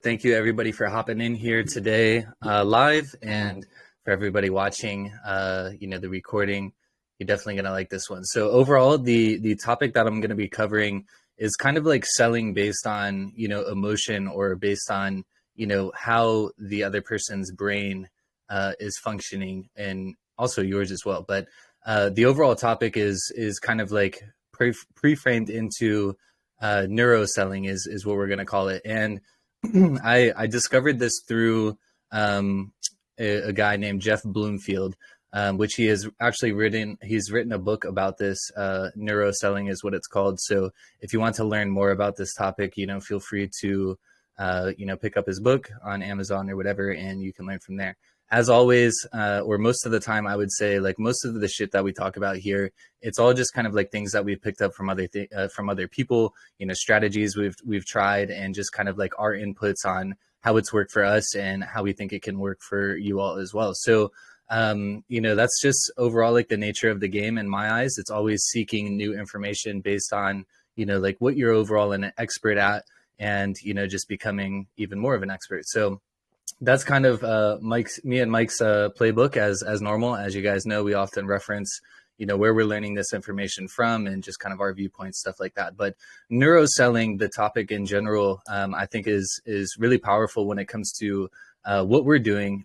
Thank you everybody for hopping in here today live, and for everybody watching the recording. You're definitely going to like this one. So overall, the topic that I'm going to be covering is kind of like selling based on emotion, or based on how the other person's brain is functioning, and also yours as well. But the overall topic is kind of like pre-framed into neuroselling is what we're going to call it. And I discovered this through a guy named Jeff Bloomfield, which he has actually written. He's written a book about this. Neuroselling is what it's called. So if you want to learn more about this topic, feel free to pick up his book on Amazon or whatever, and you can learn from there. As always, or most of the time, I would say, like, most of the shit that we talk about here, it's all just kind of like things that we've picked up from other people, strategies we've tried, and just kind of like our inputs on how it's worked for us and how we think it can work for you all as well. So, that's just overall like the nature of the game in my eyes. It's always seeking new information based on, like what you're overall an expert at, and, just becoming even more of an expert. So that's kind of me and Mike's playbook as normal. As you guys know, we often reference, where we're learning this information from, and just kind of our viewpoints, stuff like that. But neuroselling, the topic in general, I think is really powerful when it comes to what we're doing,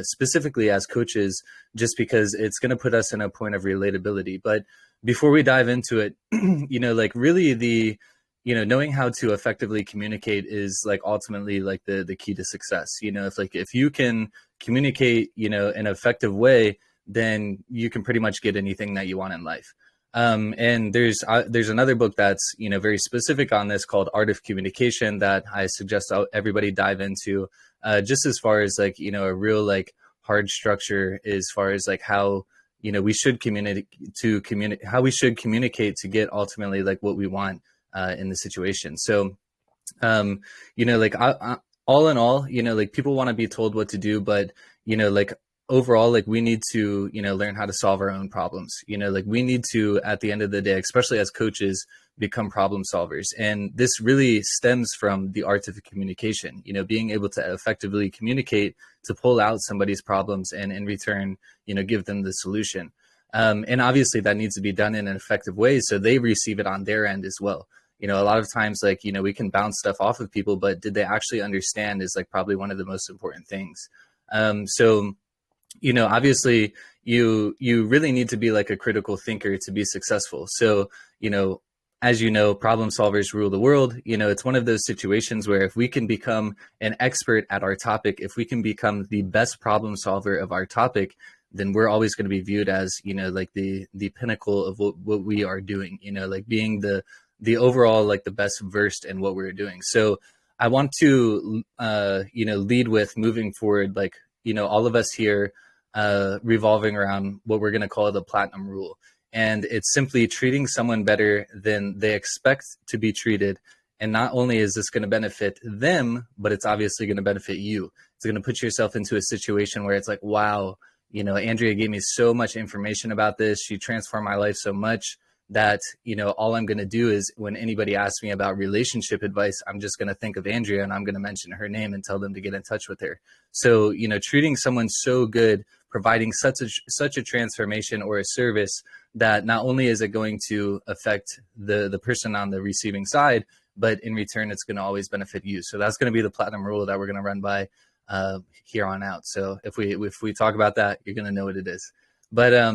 specifically as coaches, just because it's going to put us in a point of relatability. But before we dive into it, like really knowing how to effectively communicate is like ultimately like the key to success. If you can communicate, in an effective way, then you can pretty much get anything that you want in life. And there's another book that's, very specific on this, called Art of Communication, that I suggest everybody dive into, just as far as like, a real like hard structure as far as like how, we should communicate to get ultimately like what we want in the situation. So, like all in all, like people want to be told what to do, but, like overall, like we need to, learn how to solve our own problems. Like we need to, at the end of the day, especially as coaches, become problem solvers. And this really stems from the art of communication, being able to effectively communicate to pull out somebody's problems and in return, give them the solution. And obviously that needs to be done in an effective way so they receive it on their end as well. A lot of times, like, we can bounce stuff off of people, but did they actually understand is like probably one of the most important things. So, obviously you really need to be like a critical thinker to be successful. So, as problem solvers rule the world. It's one of those situations where if we can become an expert at our topic, if we can become the best problem solver of our topic, then we're always going to be viewed as, like the pinnacle of what we are doing, like being the overall, like the best versed in what we're doing. So I want to, lead with moving forward, like, all of us here revolving around what we're going to call the platinum rule. And it's simply treating someone better than they expect to be treated. And not only is this going to benefit them, but it's obviously going to benefit you. It's going to put yourself into a situation where it's like, wow, Andrea gave me so much information about this. She transformed my life so much that, all I'm going to do is when anybody asks me about relationship advice, I'm just going to think of Andrea and I'm going to mention her name and tell them to get in touch with her. So, treating someone so good, providing such a transformation or a service that not only is it going to affect the person on the receiving side, but in return, it's going to always benefit you. So that's going to be the platinum rule that we're going to run by here on out. So if we talk about that, you're going to know what it is. But,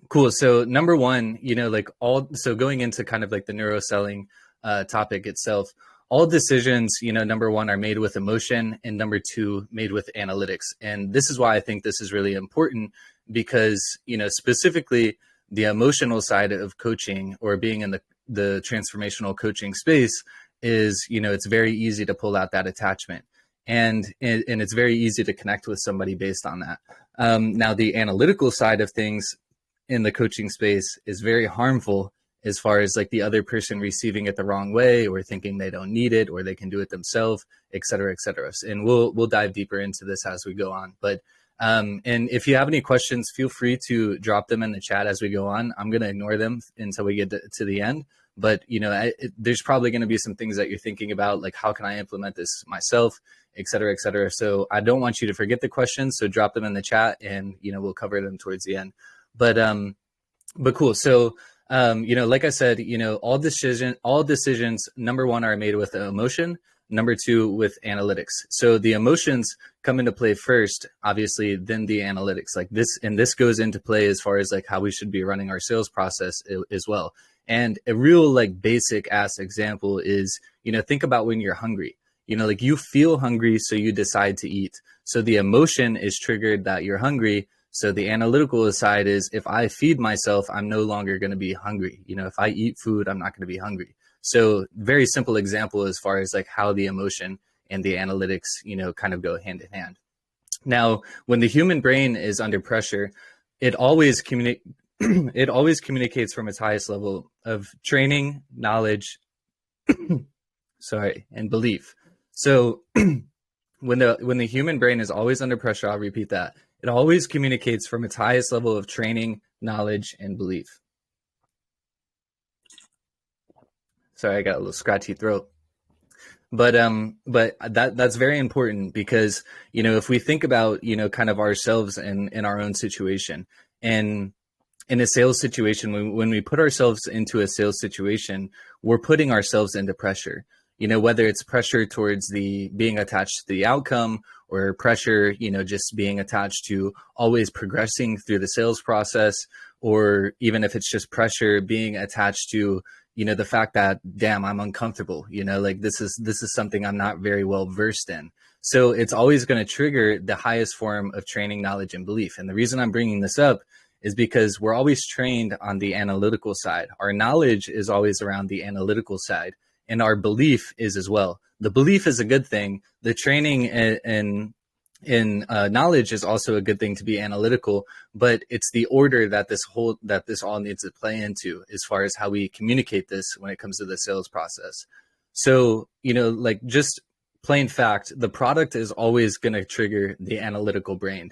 cool. So number one, so going into kind of like the neuroselling topic itself, all decisions, number one, are made with emotion, and number two, made with analytics. And this is why I think this is really important, because, specifically the emotional side of coaching, or being in the transformational coaching space, is, it's very easy to pull out that attachment. And it's very easy to connect with somebody based on that. Now, the analytical side of things in the coaching space is very harmful, as far as like the other person receiving it the wrong way, or thinking they don't need it, or they can do it themselves, et cetera, et cetera. And we'll dive deeper into this as we go on. But and if you have any questions, feel free to drop them in the chat as we go on. I'm going to ignore them until we get to the end. but there's probably going to be some things that you're thinking about, like how can I implement this myself, et cetera, et cetera. So I don't want you to forget the questions. So drop them in the chat and, we'll cover them towards the end. But cool. So, like I said, all decisions, number one, are made with emotion. Number two, with analytics. So the emotions come into play first, obviously, then the analytics. Like this goes into play as far as like how we should be running our sales process as well. And a real like basic ass example is, think about when you're hungry. Like you feel hungry, so you decide to eat. So the emotion is triggered that you're hungry. So the analytical side is, if I feed myself, I'm no longer going to be hungry. If I eat food, I'm not going to be hungry. So very simple example as far as like how the emotion and the analytics, kind of go hand in hand. Now, when the human brain is under pressure, it always communicates from its highest level of training, knowledge, and belief. So when the human brain is always under pressure, I'll repeat that. It always communicates from its highest level of training, knowledge, and belief. Sorry, I got a little scratchy throat. But that's very important because, if we think about, kind of ourselves in our own situation, and in a sales situation, when we put ourselves into a sales situation, we're putting ourselves into pressure, whether it's pressure towards being attached to the outcome, or pressure, just being attached to always progressing through the sales process, or even if it's just pressure being attached to, the fact that, damn, I'm uncomfortable, like this is something I'm not very well versed in. So it's always going to trigger the highest form of training, knowledge, and belief. And the reason I'm bringing this up is because we're always trained on the analytical side. Our knowledge is always around the analytical side, and our belief is as well. The belief is a good thing. The training and knowledge is also a good thing to be analytical, but it's the order that this all needs to play into as far as how we communicate this when it comes to the sales process. So, like just plain fact, the product is always going to trigger the analytical brain.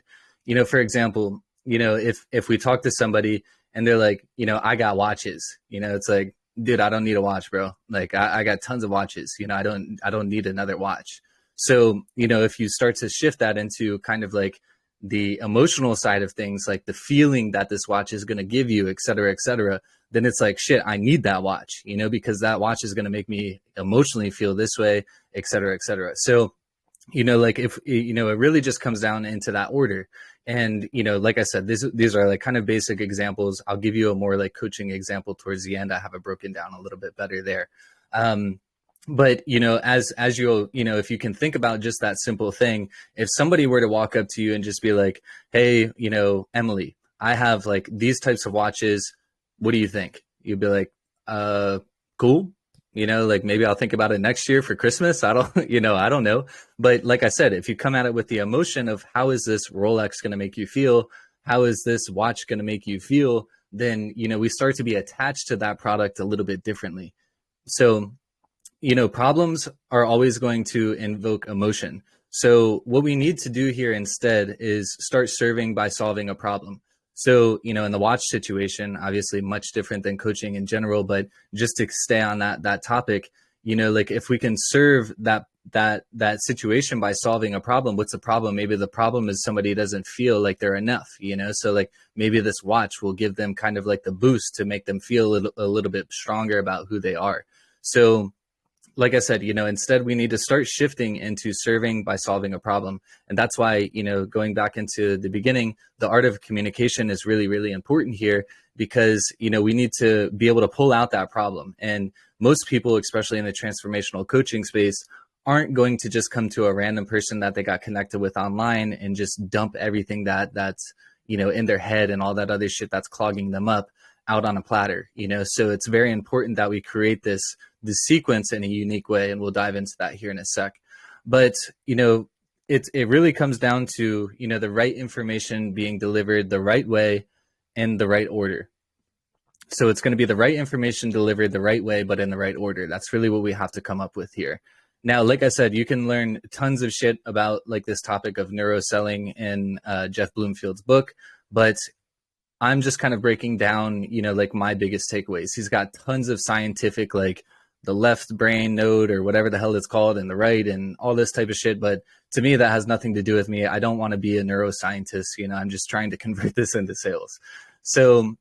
For example, if we talk to somebody and they're like, I got watches, it's like, dude, I don't need a watch, bro. Like I got tons of watches, I don't need another watch. So, if you start to shift that into kind of like the emotional side of things, like the feeling that this watch is going to give you, et cetera, then it's like, shit, I need that watch, because that watch is going to make me emotionally feel this way, et cetera, et cetera. So, like if, it really just comes down into that order. And, like I said, these are like kind of basic examples. I'll give you a more like coaching example towards the end. I have it broken down a little bit better there. But, as you'll, if you can think about just that simple thing, if somebody were to walk up to you and just be like, hey, Emily, I have like these types of watches. What do you think? You'd be like, cool. Like maybe I'll think about it next year for Christmas. I don't know. But like I said, if you come at it with the emotion of how is this Rolex going to make you feel? How is this watch going to make you feel? Then, we start to be attached to that product a little bit differently. So, problems are always going to invoke emotion. So what we need to do here instead is start serving by solving a problem. So, in the watch situation, obviously much different than coaching in general, but just to stay on that topic, like if we can serve that situation by solving a problem, what's the problem? Maybe the problem is somebody doesn't feel like they're enough, so like maybe this watch will give them kind of like the boost to make them feel a little bit stronger about who they are. So like I said, instead we need to start shifting into serving by solving a problem. And that's why, going back into the beginning, the art of communication is really, really important here because, we need to be able to pull out that problem. And most people, especially in the transformational coaching space, aren't going to just come to a random person that they got connected with online and just dump everything that's, in their head and all that other shit that's clogging them up out on a platter, so it's very important that we create this sequence in a unique way. And we'll dive into that here in a sec. But, it really comes down to, the right information being delivered the right way in the right order. So it's going to be the right information delivered the right way, but in the right order. That's really what we have to come up with here. Now, like I said, you can learn tons of shit about like this topic of neuroselling in Jeff Bloomfield's book, but I'm just kind of breaking down, like my biggest takeaways. He's got tons of scientific, like the left brain node or whatever the hell it's called and the right and all this type of shit. But to me, that has nothing to do with me. I don't want to be a neuroscientist. I'm just trying to convert this into sales. So,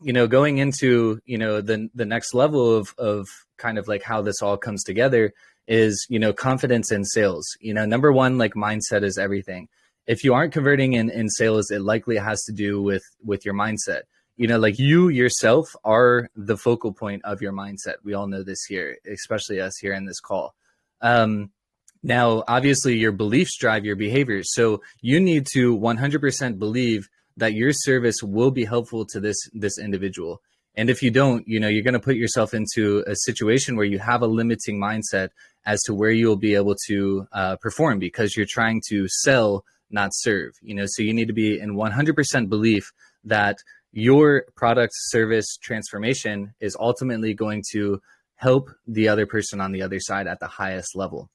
going into, the next level of kind of like how this all comes together is, confidence in sales. Number one, like mindset is everything. If you aren't converting in sales, it likely has to do with your mindset. Like you yourself are the focal point of your mindset. We all know this here, especially us here in this call. Now, obviously, your beliefs drive your behaviors. So you need to 100% believe that your service will be helpful to this individual. And if you don't, you're going to put yourself into a situation where you have a limiting mindset as to where you'll be able to perform, because you're trying to sell, not serve. So you need to be in 100% belief that your product service transformation is ultimately going to help the other person on the other side at the highest level.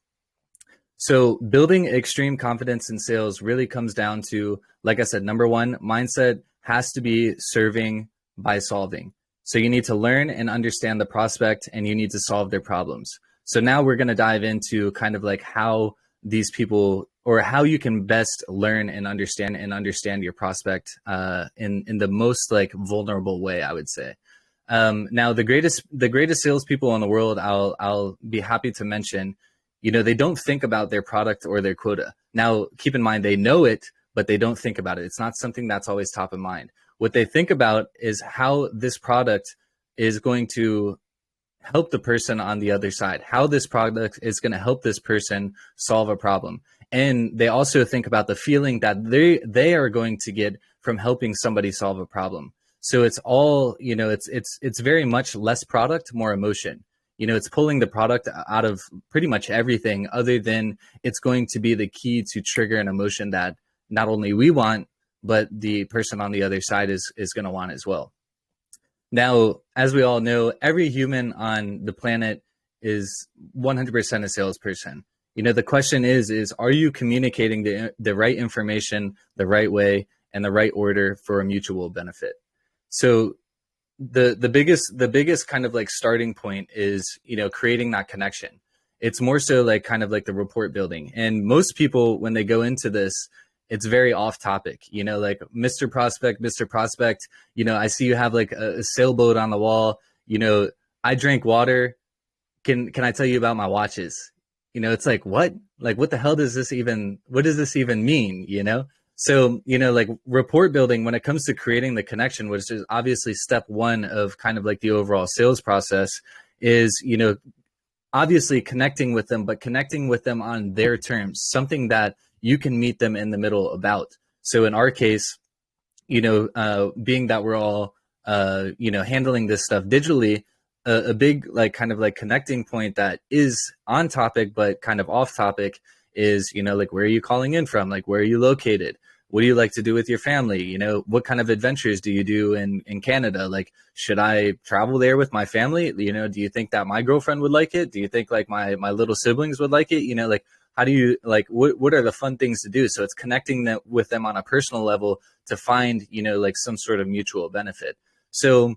So building extreme confidence in sales really comes down to, like I said, number one, mindset has to be serving by solving. So you need to learn and understand the prospect, and you need to solve their problems. So now we're going to dive into kind of like how these people, or how you can best learn and understand your prospect in the most like vulnerable way, I would say. Now the greatest salespeople in the world, I'll be happy to mention, they don't think about their product or their quota. Now, keep in mind, they know it, but they don't think about it. It's not something that's always top of mind. What they think about is how this product is going to help the person on the other side, how this product is going to help this person solve a problem. And they also think about the feeling that they are going to get from helping somebody solve a problem. So it's all, it's very much less product, more emotion. It's pulling the product out of pretty much everything, other than it's going to be the key to trigger an emotion that not only we want, but the person on the other side is going to want as well. Now, as we all know, every human on the planet is 100% a salesperson. The question is are you communicating the right information, the right way, and the right order for a mutual benefit? So the biggest kind of like starting point is, creating that connection. It's more so like kind of like the rapport building. And most people, when they go into this, it's very off topic, like Mr. Prospect, I see you have like a sailboat on the wall. I drink water. Can I tell you about my watches? It's like, what the hell does this even mean? So, like rapport building, when it comes to creating the connection, which is obviously step one of kind of like the overall sales process, is, obviously connecting with them, but connecting with them on their terms, something that you can meet them in the middle about. So in our case, being that we're all, handling this stuff digitally, a big like kind of like connecting point that is on topic, but kind of off topic is, like, where are you calling in from? Like, where are you located? What do you like to do with your family? What kind of adventures do you do in Canada? Like, should I travel there with my family? Do you think that my girlfriend would like it? Do you think like my little siblings would like it? Like, how do you like, what are the fun things to do? So it's connecting that with them on a personal level to find, like some sort of mutual benefit. So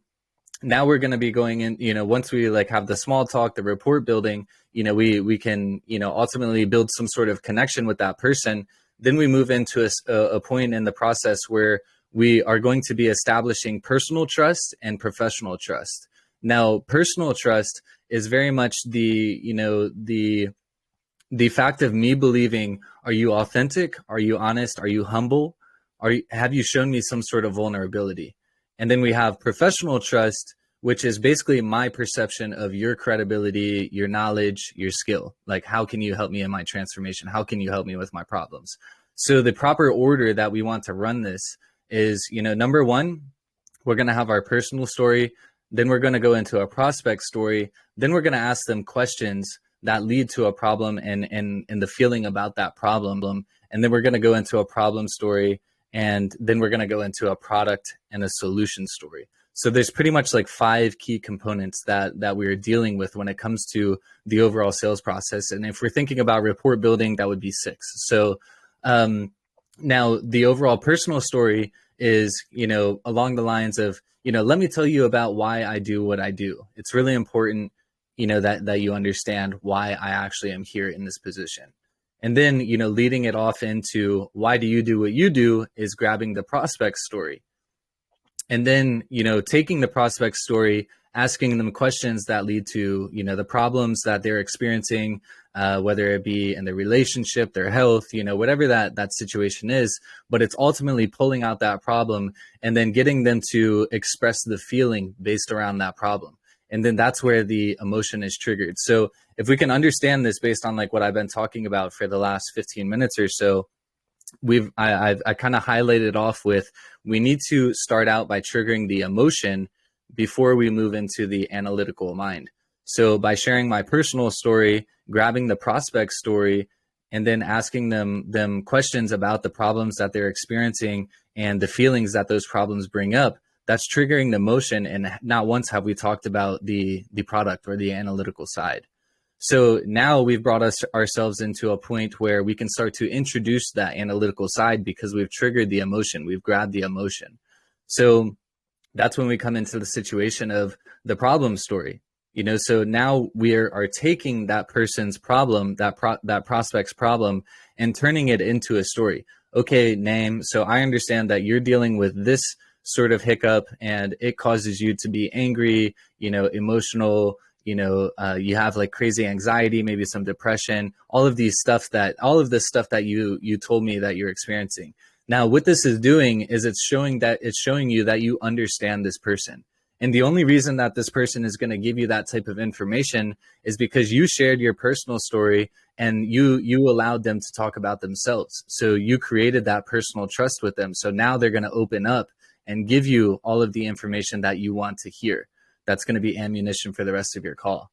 now we're going to be going in, once we like have the small talk, the rapport building, we can, ultimately build some sort of connection with that person. Then we move into a point in the process where we are going to be establishing personal trust and professional trust. Now, personal trust is very much the fact of me believing, are you authentic? Are you honest? Are you humble? Have you shown me some sort of vulnerability? And then we have professional trust, which is basically my perception of your credibility, your knowledge, your skill. Like, how can you help me in my transformation? How can you help me with my problems? So the proper order that we want to run this is, number one, we're going to have our personal story. Then we're going to go into a prospect story. Then we're going to ask them questions that lead to a problem and the feeling about that problem. And then we're going to go into a problem story. And then we're going to go into a product and a solution story. So there's pretty much like 5 key components that we're dealing with when it comes to the overall sales process. And if we're thinking about rapport building, that would be 6. So Now, the overall personal story is, along the lines of, let me tell you about why I do what I do. It's really important, that you understand why I actually am here in this position. And then, leading it off into why do you do what you do is grabbing the prospect story. And then, taking the prospect story, asking them questions that lead to, the problems that they're experiencing, whether it be in their relationship, their health, whatever that situation is. But it's ultimately pulling out that problem and then getting them to express the feeling based around that problem. And then that's where the emotion is triggered. So if we can understand this based on like what I've been talking about for the last 15 minutes or so, I kind of highlighted off with, we need to start out by triggering the emotion before we move into the analytical mind. So by sharing my personal story, grabbing the prospect story, and then asking them questions about the problems that they're experiencing and the feelings that those problems bring up, that's triggering the emotion. And not once have we talked about the product or the analytical side. So now we've brought ourselves into a point where we can start to introduce that analytical side because we've triggered the emotion, we've grabbed the emotion. So that's when we come into the situation of the problem story. So now we are taking that person's problem, that prospect's problem, and turning it into a story. Okay, name. So I understand that you're dealing with this sort of hiccup and it causes you to be angry, emotional, you have like crazy anxiety, maybe some depression, all of this stuff that you told me that you're experiencing. Now, what this is doing is it's showing you that you understand this person. And the only reason that this person is going to give you that type of information is because you shared your personal story and you allowed them to talk about themselves. So you created that personal trust with them. So now they're going to open up and give you all of the information that you want to hear. That's going to be ammunition for the rest of your call.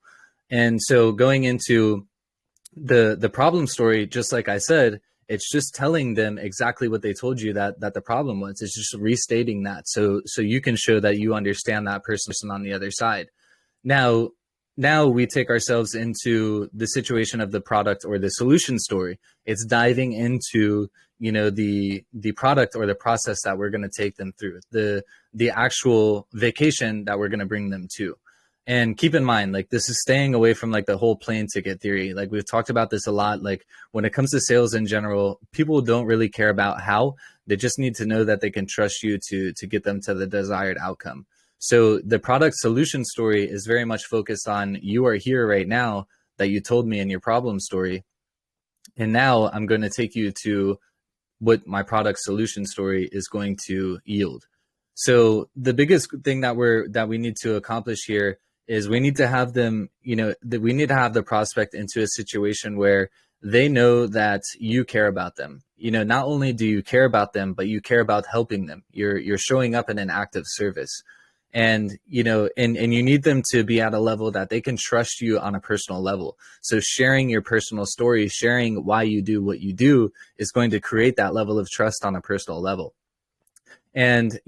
And so going into the problem story, just like I said, it's just telling them exactly what they told you that the problem was. It's just restating that so you can show that you understand that person on the other side. Now we take ourselves into the situation of the product or the solution story. It's diving into the product or the process that we're going to take them through, the actual vacation that we're going to bring them to. And keep in mind, like, this is staying away from like the whole plane ticket theory. Like, we've talked about this a lot. Like, when it comes to sales in general, people don't really care about how. They just need to know that they can trust you to get them to the desired outcome. So the product solution story is very much focused on, you are here right now that you told me in your problem story. And now I'm going to take you to what my product solution story is going to yield. So the biggest thing that we need to accomplish here is we need to have them, that we need to have the prospect into a situation where they know that you care about them. Not only do you care about them, but you care about helping them. You're showing up in an act of service. And, and you need them to be at a level that they can trust you on a personal level. So sharing your personal story, sharing why you do what you do is going to create that level of trust on a personal level. And,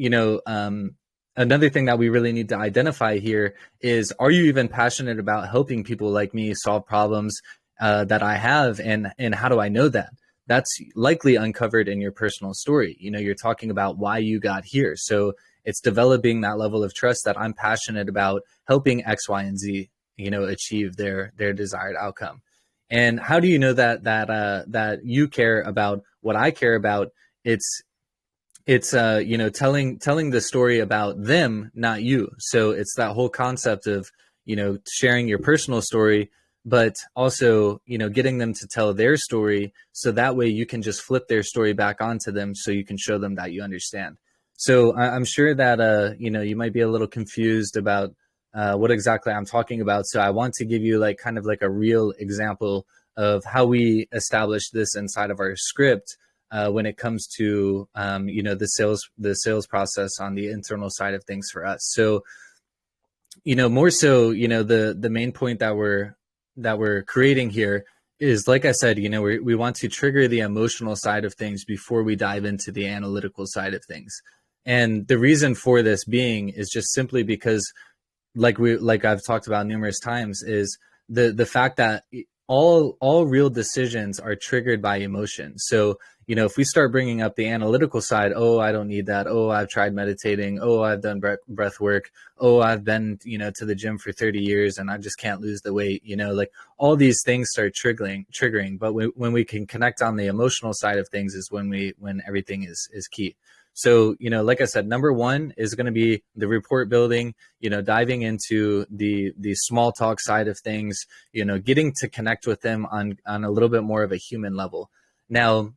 another thing that we really need to identify here is, are you even passionate about helping people like me solve problems that I have? And how do I know that? That's likely uncovered in your personal story. You're talking about why you got here. So it's developing that level of trust that I'm passionate about helping X, Y, and Z, achieve their desired outcome. And how do you know that you care about what I care about? It's telling the story about them, not you. So it's that whole concept of, sharing your personal story, but also, getting them to tell their story. So that way you can just flip their story back onto them so you can show them that you understand. So I'm sure that, you might be a little confused about what exactly I'm talking about. So I want to give you like kind of like a real example of how we establish this inside of our script when it comes to, the sales process on the internal side of things for us. So, more so, the main point that we're creating here is, like I said, we want to trigger the emotional side of things before we dive into the analytical side of things. And the reason for this being is just simply because, like I've talked about numerous times, is the fact that all real decisions are triggered by emotion. So if we start bringing up the analytical side, oh, I don't need that. Oh, I've tried meditating. Oh, I've done breath work. Oh, I've been, to the gym for 30 years and I just can't lose the weight, like all these things start triggering. But when we can connect on the emotional side of things is when everything is key. So, like I said, number one is going to be the report building, diving into the small talk side of things, getting to connect with them on a little bit more of a human level. Now,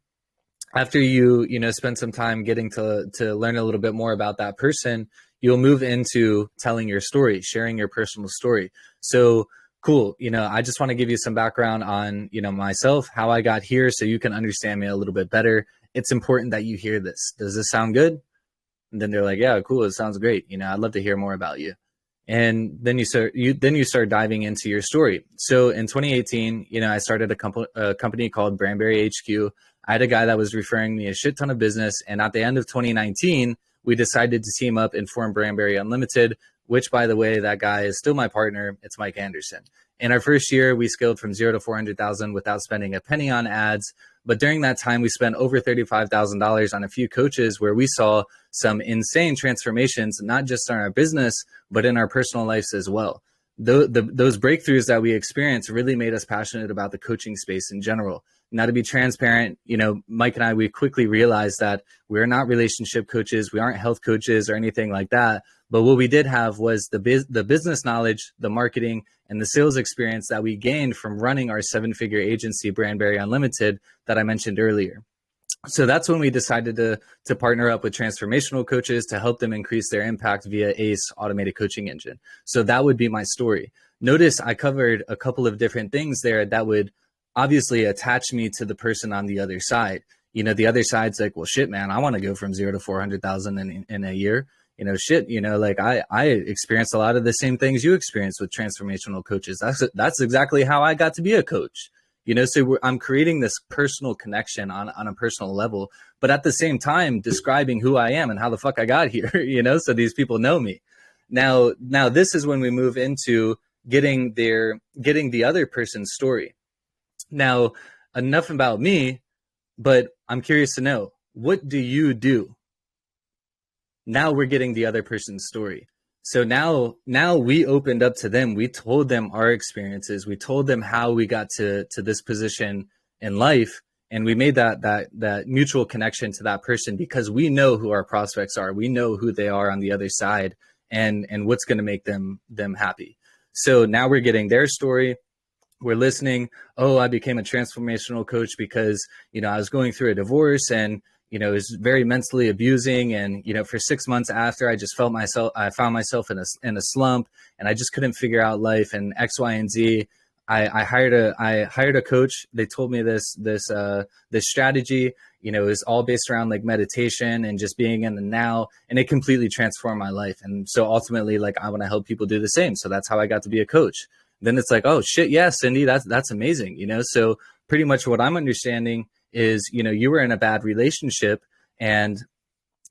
after you spend some time getting to learn a little bit more about that person, you'll move into telling your story, sharing your personal story. So cool. I just want to give you some background on, myself, how I got here so you can understand me a little bit better. It's important that you hear this. Does this sound good? And then they're like, yeah, cool. It sounds great. I'd love to hear more about you. And then you start diving into your story. So in 2018, I started a company called Brandberry HQ. I had a guy that was referring me a shit ton of business. And at the end of 2019, we decided to team up and form Brandberry Unlimited, which, by the way, that guy is still my partner. It's Mike Anderson. In our first year, we scaled from 0 to 400,000 without spending a penny on ads. But during that time, we spent over $35,000 on a few coaches where we saw some insane transformations, not just in our business, but in our personal lives as well. Those breakthroughs that we experienced really made us passionate about the coaching space in general. Now, to be transparent, Mike and I, we quickly realized that we're not relationship coaches. We aren't health coaches or anything like that. But what we did have was the business knowledge, the marketing, and the sales experience that we gained from running our 7-figure agency, Brandberry Unlimited, that I mentioned earlier. So that's when we decided to partner up with transformational coaches to help them increase their impact via ACE automated coaching engine. So that would be my story. Notice I covered a couple of different things there that would obviously attach me to the person on the other side. The other side's like, well, shit, man, I want to go from 0 to 400,000 in a year. Like I experienced a lot of the same things you experienced with transformational coaches. That's exactly how I got to be a coach. So I'm creating this personal connection on a personal level, but at the same time describing who I am and how the fuck I got here, so these people know me. Now this is when we move into getting the other person's story. Now, enough about me, but I'm curious to know, what do you do? Now we're getting the other person's story. So now we opened up to them. We told them our experiences. We told them how we got to this position in life. And we made that mutual connection to that person because we know who our prospects are. We know who they are on the other side and what's going to make them happy. So now we're getting their story. We're listening. Oh, I became a transformational coach because, I was going through a divorce and, it was very mentally abusing. And, for 6 months after, I found myself in a slump and I just couldn't figure out life and X, Y, and Z. I hired a coach. They told me this strategy, is all based around like meditation and just being in the now. And it completely transformed my life. And so ultimately, like, I want to help people do the same. So that's how I got to be a coach. Then it's like, oh shit. Yeah, Cindy, that's amazing. So pretty much what I'm understanding is, you were in a bad relationship and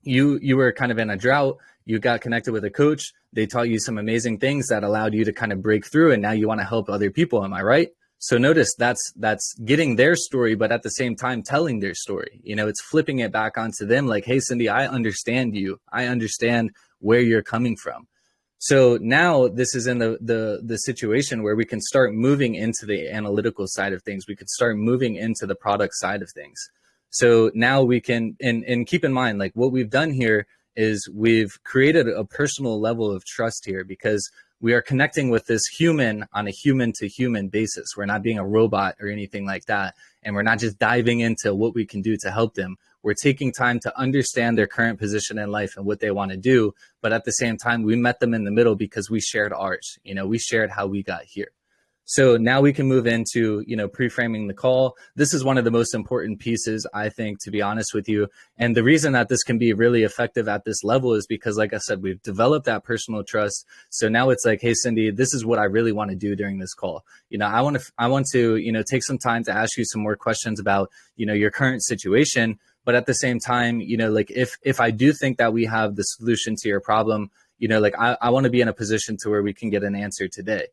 you were kind of in a drought. You got connected with a coach. They taught you some amazing things that allowed you to kind of break through. And now you want to help other people. Am I right? So notice that's getting their story, but at the same time, telling their story. It's flipping it back onto them like, hey, Cindy, I understand you. I understand where you're coming from. So now this is in the situation where we can start moving into the analytical side of things. We could start moving into the product side of things. So now we can, and keep in mind, like what we've done here is we've created a personal level of trust here because we are connecting with this human on a human to human basis. We're not being a robot or anything like that. And we're not just diving into what we can do to help them. We're taking time to understand their current position in life and what they want to do. But at the same time, we met them in the middle because we shared ours. We shared how we got here. So now we can move into, pre-framing the call. This is one of the most important pieces, I think, to be honest with you. And the reason that this can be really effective at this level is because, like I said, we've developed that personal trust. So now it's like, hey, Cindy, this is what I really want to do during this call. I want to, take some time to ask you some more questions about, your current situation. But at the same time, like if I do think that we have the solution to your problem, I want to be in a position to where we can get an answer today.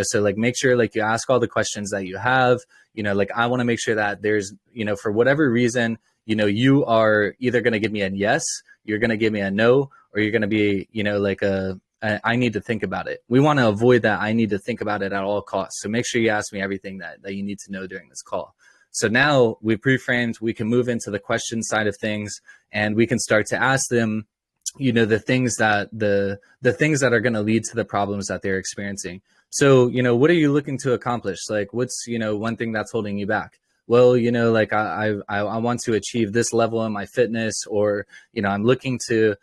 So like make sure like you ask all the questions that you have, like I want to make sure that there's, for whatever reason, you are either going to give me a yes, you're going to give me a no, or you're going to be, like I need to think about it. We want to avoid that. I need to think about it at all costs. So make sure you ask me everything that you need to know during this call. So now we pre-framed, we can move into the question side of things, and we can start to ask them, the things that the things that are going to lead to the problems that they're experiencing. So, what are you looking to accomplish? Like, what's, one thing that's holding you back? Well, like I want to achieve this level in my fitness, or, I'm looking to,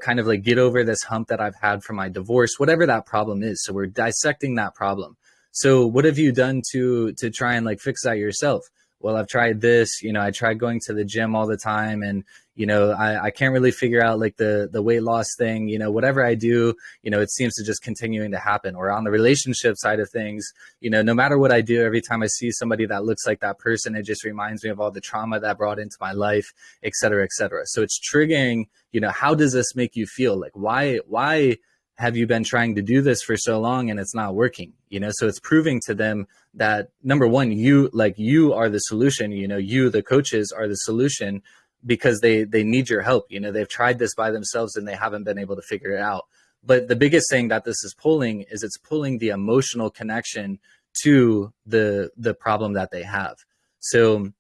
kind of like get over this hump that I've had from my divorce, whatever that problem is. So we're dissecting that problem. So what have you done to try and like fix that yourself? Well, I've tried this, I tried going to the gym all the time, and, I can't really figure out like the weight loss thing, whatever I do, it seems to just continuing to happen. Or on the relationship side of things, no matter what I do, every time I see somebody that looks like that person, it just reminds me of all the trauma that brought into my life, et cetera, et cetera. So it's triggering, how does this make you feel? Like, why have you been trying to do this for so long and it's not working? So it's proving to them that, number one, you are the solution, you, the coaches, are the solution, because they need your help. They've tried this by themselves and they haven't been able to figure it out. But the biggest thing that this is pulling is it's pulling the emotional connection to the problem that they have. So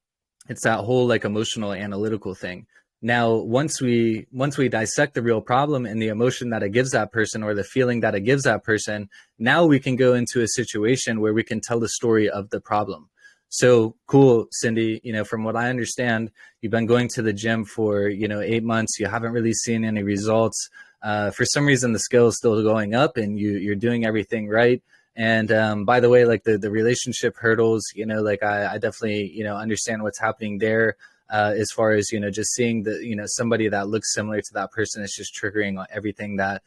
it's that whole like emotional analytical thing. Now, once we dissect the real problem and the emotion that it gives that person, or the feeling that it gives that person, now we can go into a situation where we can tell the story of the problem. So cool, Cindy, from what I understand, you've been going to the gym for, 8 months. You haven't really seen any results. For some reason, the scale is still going up and you're doing everything right. And by the way, like the relationship hurdles, like I definitely, understand what's happening there. As far as, just seeing somebody that looks similar to that person is just triggering everything that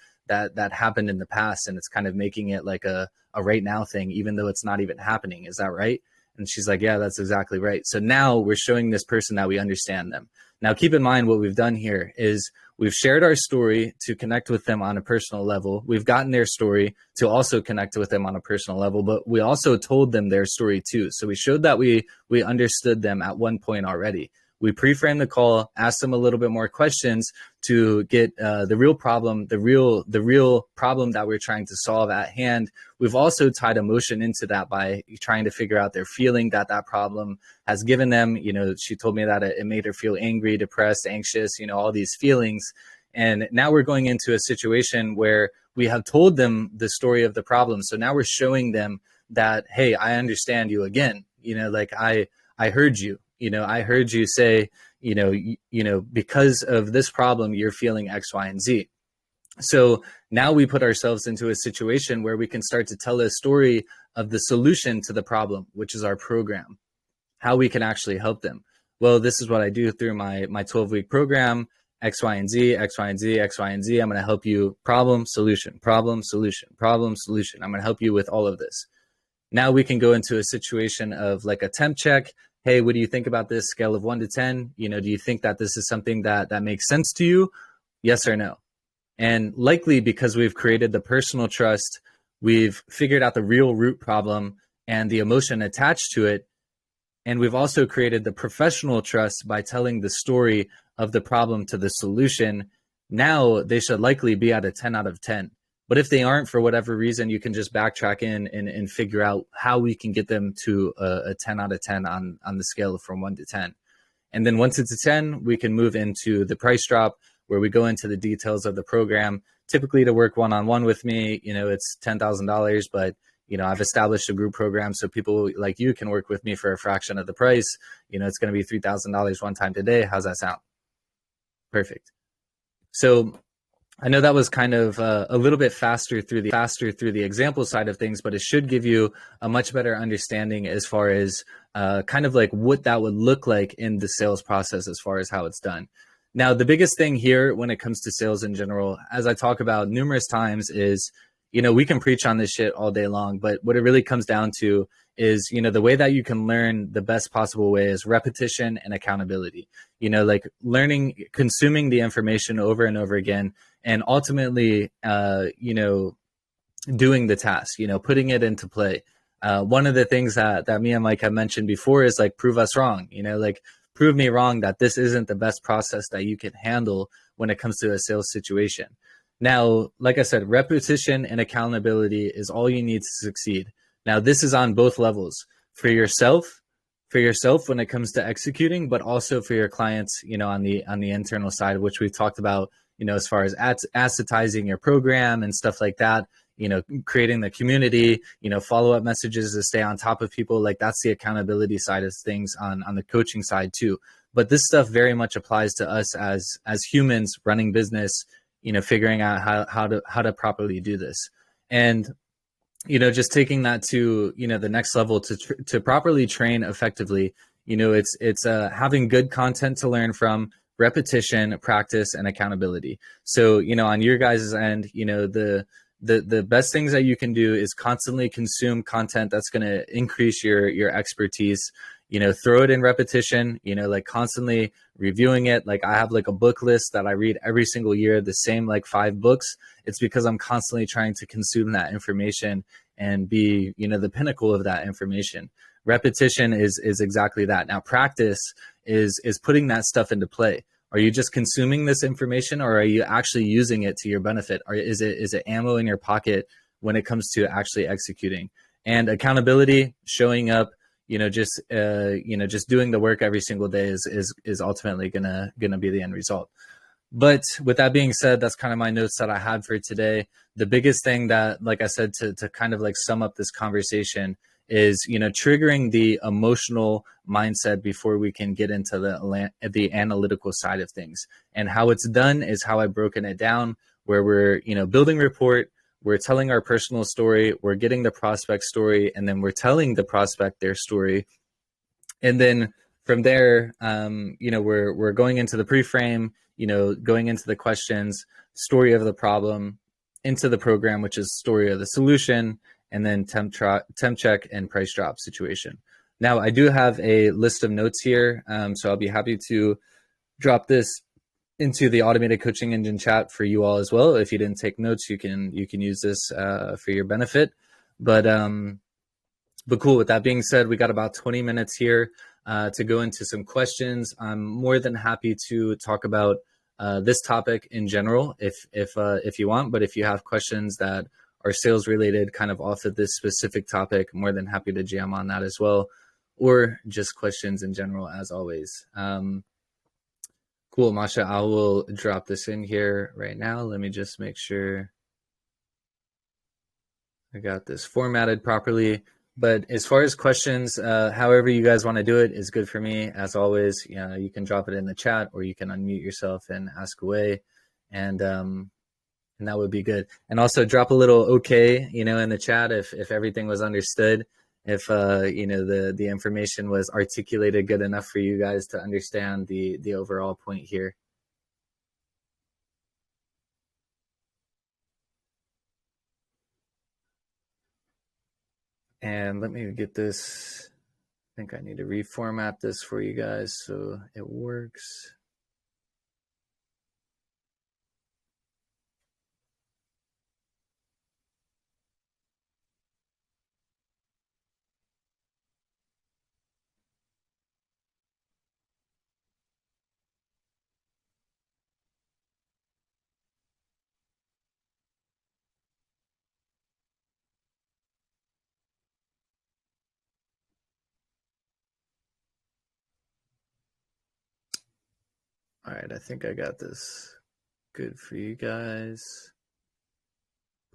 happened in the past. And it's kind of making it like a right now thing, even though it's not even happening. Is that right? And she's like, yeah, that's exactly right. So now we're showing this person that we understand them. Now, keep in mind what we've done here is we've shared our story to connect with them on a personal level. We've gotten their story to also connect with them on a personal level, but we also told them their story too. So we showed that we understood them at one point already. We pre-framed the call, asked them a little bit more questions to get the real problem, the real problem that we're trying to solve at hand. We've also tied emotion into that by trying to figure out their feeling that problem has given them. She told me that it made her feel angry, depressed, anxious, all these feelings. And now we're going into a situation where we have told them the story of the problem. So now we're showing them that, hey, I understand you again. Like I heard you. I heard you say, because of this problem, you're feeling X, Y, and Z. So now we put ourselves into a situation where we can start to tell a story of the solution to the problem, which is our program, how we can actually help them. Well, this is what I do through my 12-week program, X, Y, and Z, X, Y, and Z, X, Y, and Z. I'm going to help you problem, solution, problem, solution, problem, solution. I'm going to help you with all of this. Now we can go into a situation of like a temp check. Hey, what do you think about this scale of 1 to 10? Do you think that this is something that makes sense to you? Yes or no? And likely because we've created the personal trust, we've figured out the real root problem and the emotion attached to it. And we've also created the professional trust by telling the story of the problem to the solution. Now they should likely be at a 10 out of 10. But if they aren't, for whatever reason, you can just backtrack in and figure out how we can get them to a 10 out of 10 on the scale from 1 to 10. And then once it's a 10, we can move into the price drop, where we go into the details of the program. Typically to work one-on-one with me, it's $10,000, but I've established a group program so people like you can work with me for a fraction of the price. It's going to be $3,000 one time today. How's that sound? Perfect. So I know that was kind of a little bit faster through the example side of things, but it should give you a much better understanding as far as kind of like what that would look like in the sales process as far as how it's done. Now, the biggest thing here when it comes to sales in general, as I talk about numerous times, is, we can preach on this shit all day long, but what it really comes down to is, the way that you can learn the best possible way is repetition and accountability. Like learning, consuming the information over and over again, and ultimately, doing the task, putting it into play. One of the things that me and Mike have mentioned before is like, prove us wrong, like prove me wrong that this isn't the best process that you can handle when it comes to a sales situation. Now, like I said, repetition and accountability is all you need to succeed. Now, this is on both levels for yourself when it comes to executing, but also for your clients, on the internal side, which we've talked about, as far as assetizing your program and stuff like that, creating the community, follow-up messages to stay on top of people. Like, that's the accountability side of things on the coaching side too. But this stuff very much applies to us as humans running business, figuring out how to properly do this. And just taking that to, the next level to properly train effectively, it's having good content to learn from, repetition, practice, and accountability. So, on your guys' end, the best things that you can do is constantly consume content that's going to increase your expertise. Throw it in repetition, like constantly reviewing it. Like, I have like a book list that I read every single year, the same like 5 books. It's because I'm constantly trying to consume that information and be, the pinnacle of that information. Repetition is exactly that. Now, practice is putting that stuff into play. Are you just consuming this information, or are you actually using it to your benefit? Or is it ammo in your pocket when it comes to actually executing? And accountability, showing up, just doing the work every single day is ultimately gonna be the end result. But with that being said, that's kind of my notes that I had for today. The biggest thing that, like I said, to kind of like sum up this conversation is, triggering the emotional mindset before we can get into the analytical side of things. And how it's done is how I've broken it down, where we're, building rapport, we're telling our personal story, we're getting the prospect story, and then we're telling the prospect their story. And then from there, we're going into the pre-frame, going into the questions, story of the problem, into the program, which is story of the solution, and then temp check and price drop situation. Now, I do have a list of notes here, so I'll be happy to drop this into the automated coaching engine chat for you all as well. If you didn't take notes, you can use this for your benefit. But cool. With that being said, we got about 20 minutes here to go into some questions. I'm more than happy to talk about this topic in general, if you want. But if you have questions that are sales related, kind of off of this specific topic, more than happy to jam on that as well, or just questions in general, as always. Cool, Masha, I will drop this in here right now. Let me just make sure I got this formatted properly. But as far as questions, however you guys want to do it is good for me. As always, you can drop it in the chat, or you can unmute yourself and ask away, and that would be good. And also drop a little okay, in the chat if everything was understood, if the information was articulated good enough for you guys to understand the overall point here. And let me get this. I think I need to reformat this for you guys so it works. All right, I think I got this good for you guys.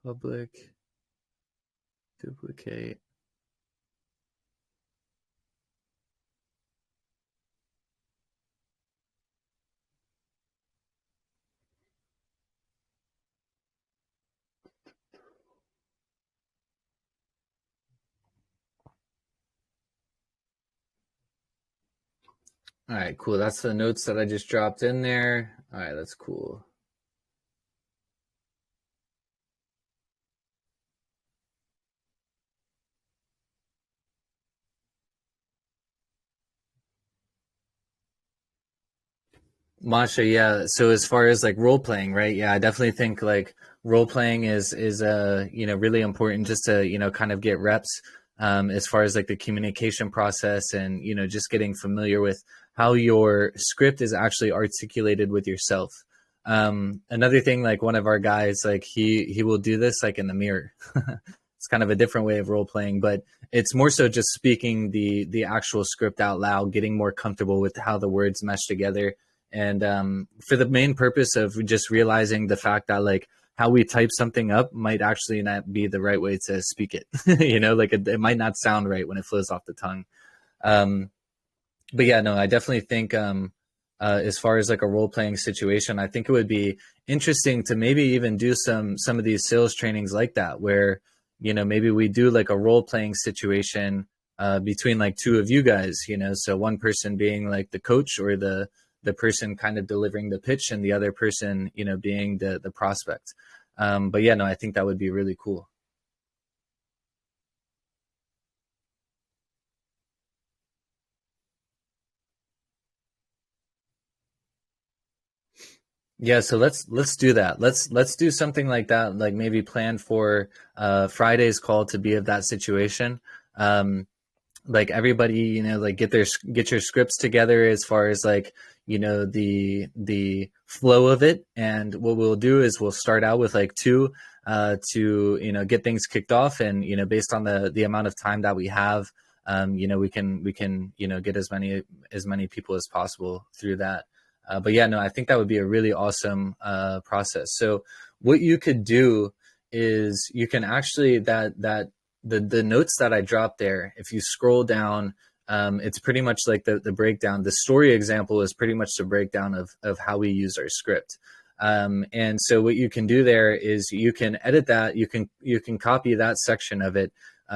Public, duplicate. All right, cool. That's the notes that I just dropped in there. All right, that's cool. Masha, yeah. So as far as like role playing, right? Yeah, I definitely think like role playing is really important just to, kind of get reps, as far as like the communication process and, just getting familiar with how your script is actually articulated with yourself. Another thing, like one of our guys, like he will do this like in the mirror. It's kind of a different way of role playing, but it's more so just speaking the actual script out loud, getting more comfortable with how the words mesh together. And for the main purpose of just realizing the fact that like how we type something up might actually not be the right way to speak it. Like it might not sound right when it flows off the tongue. Um, but yeah, no, I definitely think as far as like a role playing situation, I think it would be interesting to maybe even do some of these sales trainings like that, where maybe we do like a role playing situation between like two of you guys, so one person being like the coach or the person kind of delivering the pitch, and the other person being the prospect. But yeah, no, I think that would be really cool. Yeah, so let's do that. Let's do something like that, like maybe plan for Friday's call to be of that situation. Like everybody, like get your scripts together as far as like, the flow of it. And what we'll do is we'll start out with like two to, get things kicked off. And, based on the amount of time that we have, we can, get as many people as possible through that. But yeah, no, I think that would be a really awesome process. So what you could do is you can actually the notes that I dropped there, if you scroll down, it's pretty much like the breakdown. The story example is pretty much the breakdown of how we use our script. And so what you can do there is you can edit that. You can copy that section of it.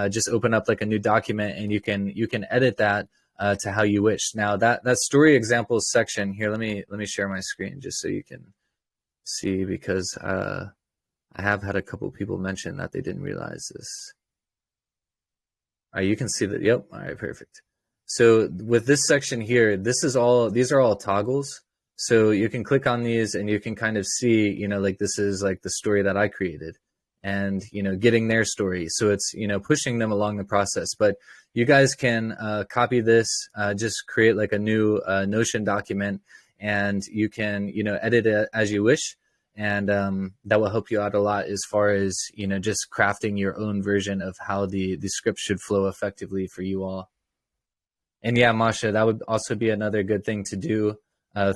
Just open up like a new document, and you can edit that to how you wish. Now that story examples section here, let me share my screen just so you can see, because I have had a couple people mention that they didn't realize this. You can see that. Yep. All right, perfect. So with this section here, these are all toggles. So you can click on these and you can kind of see, like this is like the story that I created, and, getting their story. So it's, pushing them along the process. But you guys can copy this, just create like a new Notion document, and you can, edit it as you wish. And that will help you out a lot as far as, just crafting your own version of how the script should flow effectively for you all. And yeah, Masha, that would also be another good thing to do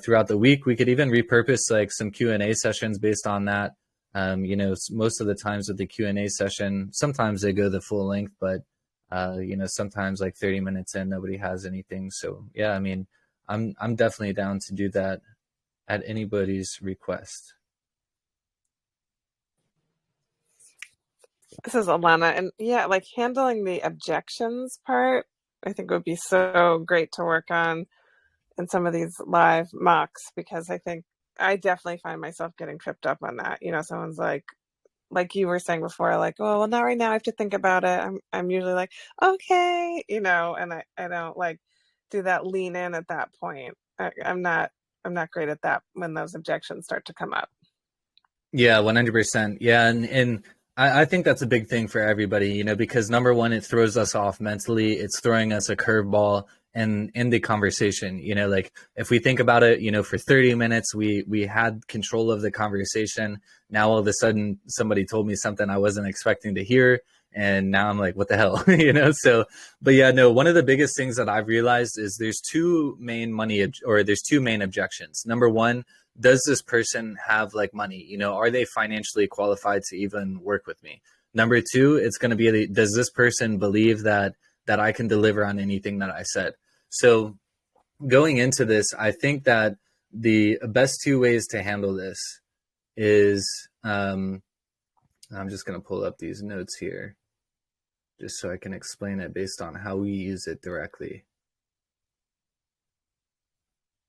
throughout the week. We could even repurpose like some Q&A sessions based on that. Most of the times with the Q&A session, sometimes they go the full length, but sometimes like 30 minutes in, nobody has anything. So yeah, I mean, I'm definitely down to do that at anybody's request. This is Alana, and yeah, like handling the objections part, I think would be so great to work on in some of these live mocks, because I think I definitely find myself getting tripped up on that. Someone's like you were saying before, like, oh, well, not right now. I have to think about it. I'm usually like, okay, and I don't like do that lean in at that point. I'm not great at that when those objections start to come up. Yeah, 100%. Yeah, and I think that's a big thing for everybody, because number one, it throws us off mentally. It's throwing us a curveball in the conversation. Like if we think about it, for 30 minutes we had control of the conversation. Now all of a sudden somebody told me something I wasn't expecting to hear, and now I'm like, what the hell? So, but yeah, no, one of the biggest things that I've realized is there's two main objections. Number one, does this person have like money? Are they financially qualified to even work with me? Number two, it's going to be, does this person believe that I can deliver on anything that I said? So going into this, I think that the best two ways to handle this is, I'm just going to pull up these notes here just so I can explain it based on how we use it directly.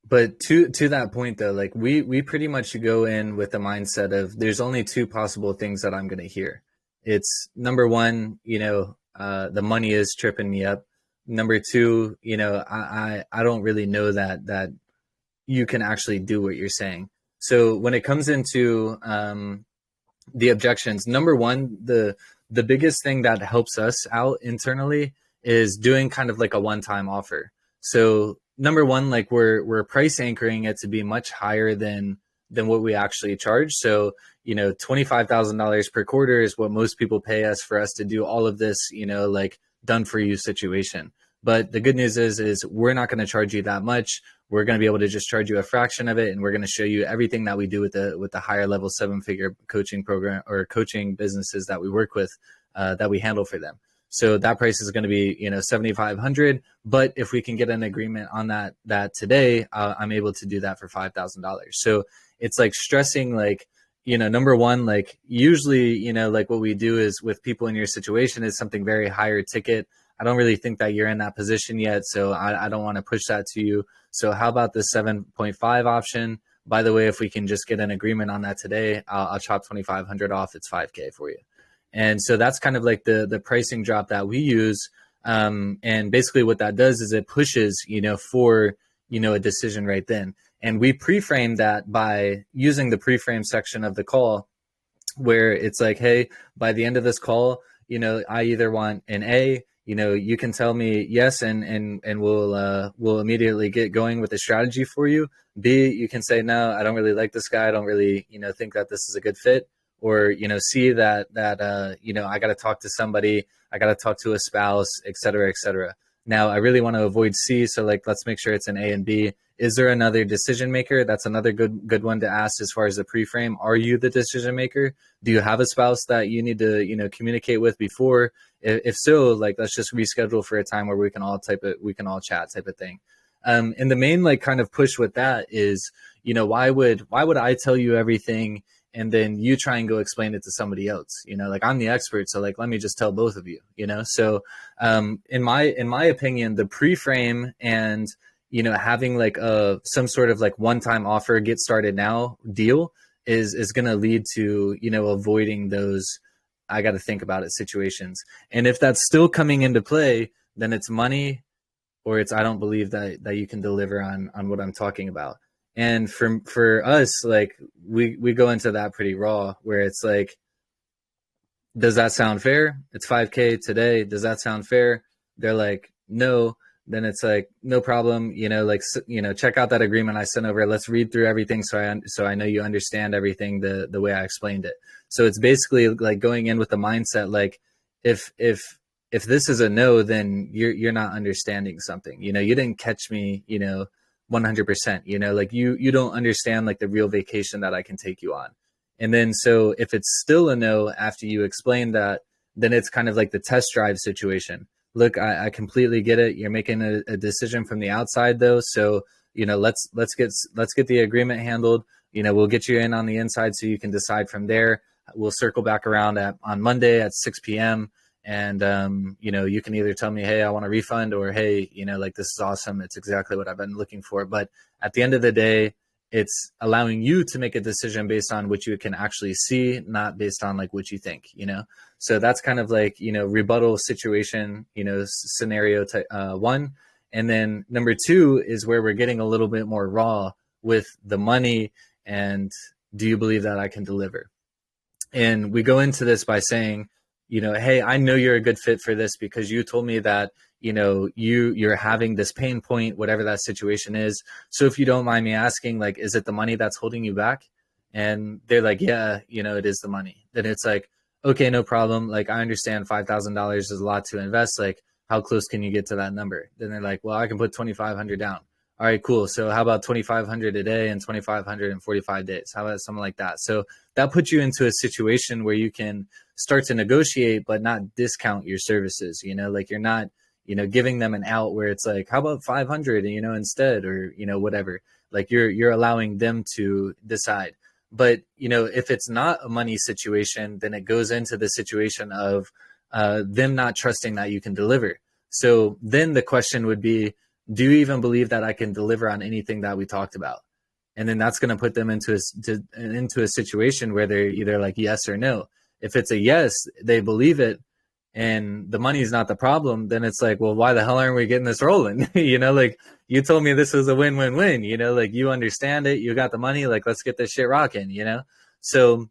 But to that point though, like we pretty much go in with the mindset of there's only two possible things that I'm going to hear. It's number one, the money is tripping me up. Number two, I don't really know that you can actually do what you're saying. So when it comes into the objections. Number one, the biggest thing that helps us out internally is doing kind of like a one-time offer. So number one, like we're price anchoring it to be much higher than what we actually charge. So, $25,000 per quarter is what most people pay us for us to do all of this, like done for you situation. But the good news is we're not going to charge you that much. We're going to be able to just charge you a fraction of it, and we're going to show you everything that we do with the higher level 7-figure coaching program or coaching businesses that we work with, that we handle for them. So that price is going to be, $7,500. But if we can get an agreement on that today, I'm able to do that for $5,000. So it's like stressing, like, number one, like usually, like what we do is with people in your situation is something very higher ticket. I don't really think that you're in that position yet, so I don't want to push that to you. So how about the 7.5 option? By the way, if we can just get an agreement on that today, I'll chop 2,500 off. It's 5K for you. And so that's kind of like the pricing drop that we use. And basically what that does is it pushes, for, a decision right then. And we pre-frame that by using the pre-frame section of the call, where it's like, hey, by the end of this call, I either want an A, you can tell me yes, and we'll immediately get going with the strategy for you. B, you can say, no, I don't really like this guy. I don't really, think that this is a good fit. Or, C, that I got to talk to somebody, I got to talk to a spouse, et cetera, et cetera. Now, I really want to avoid C. So like, let's make sure it's an A and B. Is there another decision maker? That's another good one to ask as far as the pre-frame. Are you the decision maker? Do you have a spouse that you need to, communicate with before? If so, like, let's just reschedule for a time where we can all chat type of thing. And the main like kind of push with that is, why would I tell you everything and then you try and go explain it to somebody else? Like, I'm the expert, so like, let me just tell both of you, So in my opinion, the pre-frame and having like some sort of like one-time offer, get started now deal is going to lead to, avoiding those I got to think about it situations. And if that's still coming into play, then it's money, or it's I don't believe that you can deliver on what I'm talking about. And for us, like we go into that pretty raw, where it's like, does that sound fair? It's 5K today. Does that sound fair? They're like, no. Then it's like, no problem. Check out that agreement I sent over. Let's read through everything. So I know you understand everything the way I explained it. So it's basically like going in with the mindset, like if this is a no, then you're not understanding something. You didn't catch me, 100%, like you don't understand like the real vacation that I can take you on. And then, so if it's still a no after you explain that, then it's kind of like the test drive situation. Look, I completely get it. You're making a decision from the outside though. So, let's get the agreement handled. We'll get you in on the inside so you can decide from there. We'll circle back around on Monday at 6 p.m. And, you can either tell me, hey, I want a refund, or, hey, like, this is awesome. It's exactly what I've been looking for. But at the end of the day, it's allowing you to make a decision based on what you can actually see, not based on like what you think, So that's kind of like, rebuttal situation, scenario one. And then number two is where we're getting a little bit more raw with the money. And do you believe that I can deliver? And we go into this by saying, hey, I know you're a good fit for this because you told me that, you're having this pain point, whatever that situation is. So if you don't mind me asking, like, is it the money that's holding you back? And they're like, yeah, it is the money. Then it's like, okay, no problem. Like, I understand $5,000 is a lot to invest. Like, how close can you get to that number? Then they're like, well, I can put 2,500 down. All right, cool. So how about 2,500 a day and 2,500 in 45 days? How about something like that? So that puts you into a situation where you can start to negotiate, but not discount your services. Like, you're not, giving them an out where it's like, how about 500, instead, or, whatever. Like, you're allowing them to decide. But, if it's not a money situation, then it goes into the situation of them not trusting that you can deliver. So then the question would be, do you even believe that I can deliver on anything that we talked about? And then that's going to put them into a situation where they're either like yes or no. If it's a yes, they believe it, and the money is not the problem, then it's like, well, why the hell aren't we getting this rolling? Like, you told me this was a win-win-win, like, you understand it, you got the money, like, let's get this shit rocking, So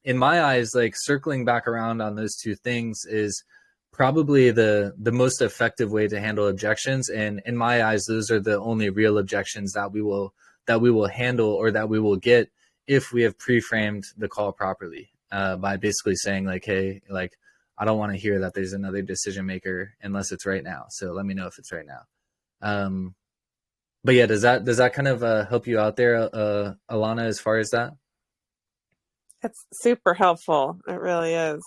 in my eyes, like circling back around on those two things is probably the most effective way to handle objections. And in my eyes, those are the only real objections that we will handle, or that we will get, if we have pre-framed the call properly, by basically saying like, hey, like, I don't want to hear that there's another decision maker unless it's right now. So let me know if it's right now. But yeah, does that kind of help you out there, Alana, as far as that? It's super helpful. It really is.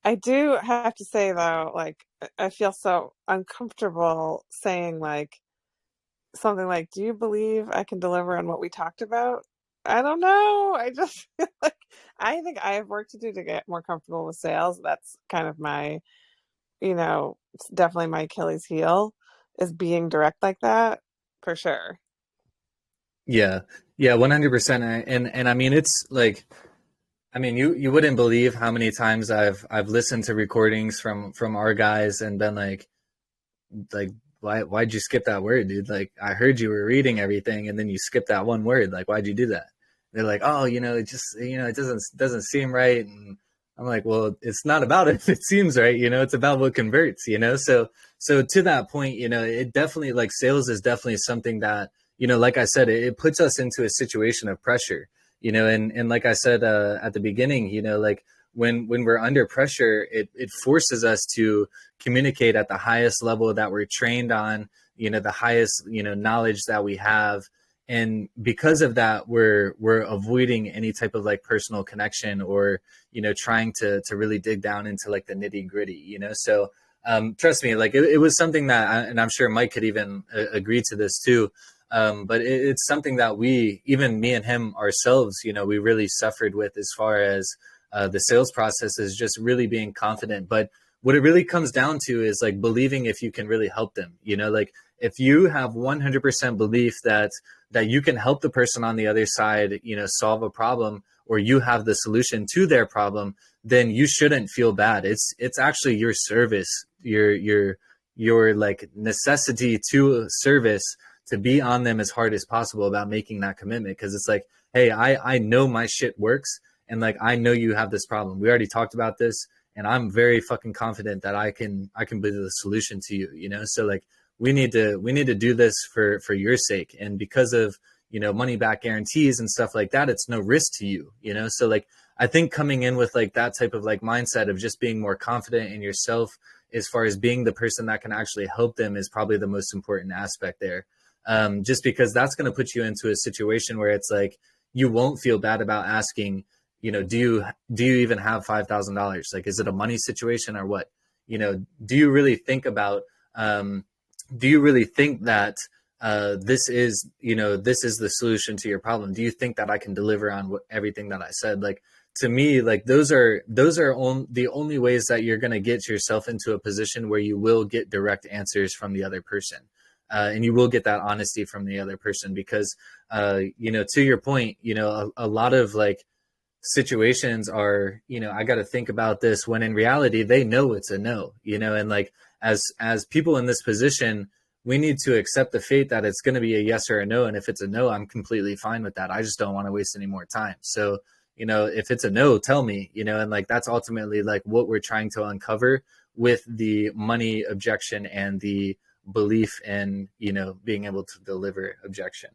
I do have to say though, like I feel so uncomfortable saying like something like, "Do you believe I can deliver on what we talked about?" I don't know. I just feel like I think I have work to do to get more comfortable with sales. That's kind of my, it's definitely my Achilles heel, is being direct like that, for sure. Yeah, yeah, 100%. And I mean, it's like, I mean, you wouldn't believe how many times I've listened to recordings from our guys and been like, why'd you skip that word, dude? Like, I heard you were reading everything and then you skipped that one word. Like, why'd you do that? They're like, oh, it just, it doesn't seem right. And I'm like, well, it's not about if it seems right, it's about what converts, So to that point, it definitely, like, sales is definitely something that, like I said, it puts us into a situation of pressure, and like I said, at the beginning, like, when we're under pressure, it forces us to communicate at the highest level that we're trained on, the highest, knowledge that we have. And because of that, we're avoiding any type of like personal connection, or, trying to really dig down into like the nitty gritty, So trust me, like it was something that, and I'm sure Mike could even agree to this too. But it's something that even me and him ourselves, we really suffered with, as far as the sales process, is just really being confident. But what it really comes down to is like believing if you can really help them, like if you have 100% belief that you can help the person on the other side, solve a problem, or you have the solution to their problem, then you shouldn't feel bad. It's actually your service, your like necessity to service, to be on them as hard as possible about making that commitment. Cause it's like, hey, I know my shit works. And like, I know you have this problem. We already talked about this, and I'm very fucking confident that I can be the solution to you, So like, we need to do this for your sake. And because of, money back guarantees and stuff like that, it's no risk to you, So like, I think coming in with like that type of like mindset of just being more confident in yourself, as far as being the person that can actually help them, is probably the most important aspect there. Just because that's going to put you into a situation where it's like, you won't feel bad about asking, do you even have $5,000? Like, is it a money situation or what? Do you really think about, do you really think that this is the solution to your problem? Do you think that I can deliver on everything that I said? Like, to me, like, those are the only ways that you're going to get yourself into a position where you will get direct answers from the other person. And you will get that honesty from the other person, because, to your point, a lot of like situations are, I got to think about this, when in reality, they know it's a no, and like, as people in this position, we need to accept the fate that it's going to be a yes or a no. And if it's a no, I'm completely fine with that. I just don't want to waste any more time. So, if it's a no, tell me, and like, that's ultimately like what we're trying to uncover with the money objection and the belief in, being able to deliver objection.